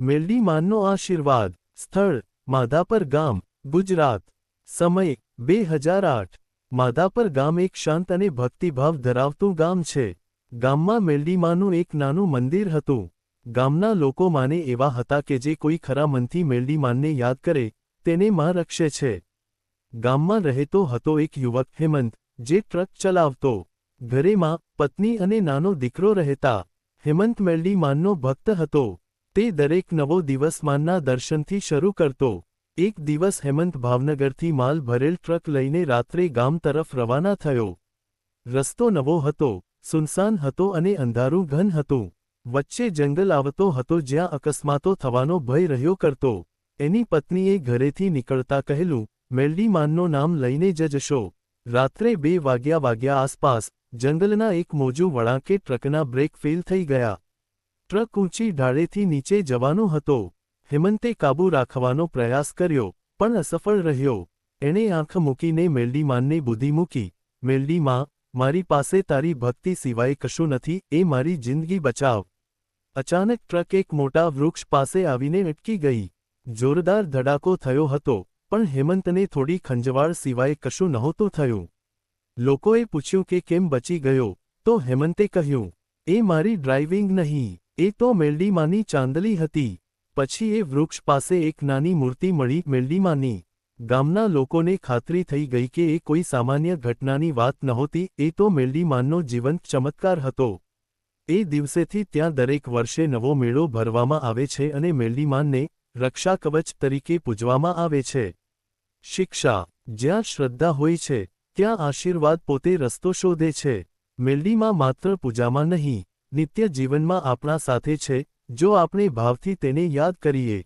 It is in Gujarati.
મેલડી માનનો આશીર્વાદ. સ્થળ: માધાપર ગામ, ગુજરાત. સમય: 2008. માધાપર ગામ એક શાંત અને ભક્તિભાવ ધરાવતું ગામ છે. ગામમાં મેલડી માનું એક નાનું મંદિર હતું. ગામના લોકો માને એવા હતા કે જે કોઈ ખરા મનથી મેલડી માનને યાદ કરે, તેને માં રક્ષે છે. ગામમાં રહેતો હતો એક યુવક હેમંત, જે ટ્રક ચલાવતો. ઘરે માં, પત્ની અને નાનો દીકરો રહેતા. હેમંત મેલડી માનનો ભક્ત હતો. તે દરેક નવો દિવસ માનના દર્શનથી શરૂ કરતો. એક દિવસ હેમંત ભાવનગરથી માલ ભરેલ ટ્રક લઈને રાત્રે ગામ તરફ રવાના થયો. રસ્તો નવો હતો, સુનસાન હતો અને અંધારું ઘન હતું. વચ્ચે જંગલ આવતો હતો જ્યાં અકસ્માતો થવાનો ભય રહ્યો કરતો. એની પત્નીએ ઘરેથી નીકળતા કહેલું, મેલડી માનનું નામ લઈને જ જશો. રાત્રે 2 વાગ્યા આસપાસ જંગલના એક મોજું વળાંકે ટ્રકના બ્રેક ફેલ થઈ ગયા. ટ્રક ઊંચી ઢાળેથી નીચે જવાનો હતો. હેમંતે કાબૂ રાખવાનો પ્રયાસ કર્યો, પણ અસફળ રહ્યો. એણે આંખ મૂકીને મેલડી માનને બુદ્ધિ મૂકી, મેલડી માં, મારી પાસે તારી ભક્તિ સિવાય કશું નથી, એ મારી જિંદગી બચાવ. અચાનક ટ્રક એક મોટા વૃક્ષ પાસે આવીને અટકી ગઈ. જોરદાર ધડાકો થયો હતો, પણ હેમંતને થોડી ખંજવાળ સિવાય કશું નહોતું થયું. લોકોએ પૂછ્યું કે કેમ બચી ગયો, તો હેમંતે કહ્યું, એ મારી ડ્રાઇવિંગ નહીં, એ તો મેલડી માની ચાંદલી હતી. પછી એ વૃક્ષ પાસે એક નાની મૂર્તિ મળી મેલડી માની. ગામના લોકોને ખાતરી થઈ ગઈ કે એ કોઈ સામાન્ય ઘટનાની વાત નહોતી, એ તો મેલડી માનનો જીવંત ચમત્કાર હતો. એ દિવસેથી ત્યાં દરેક વર્ષે નવો મેળો ભરવામાં આવે છે અને મેલડી માનને રક્ષા કવચ તરીકે પૂજવામાં આવે છે. શિક્ષા: જ્યાં શ્રદ્ધા હોય છે, ત્યાં આશીર્વાદ પોતે રસ્તો શોધે છે. મેલડી માં માત્ર પૂજામાં નહીં, નિત્ય જીવનમાં આપણા સાથે છે, જો આપણે ભાવથી તેને યાદ કરીએ.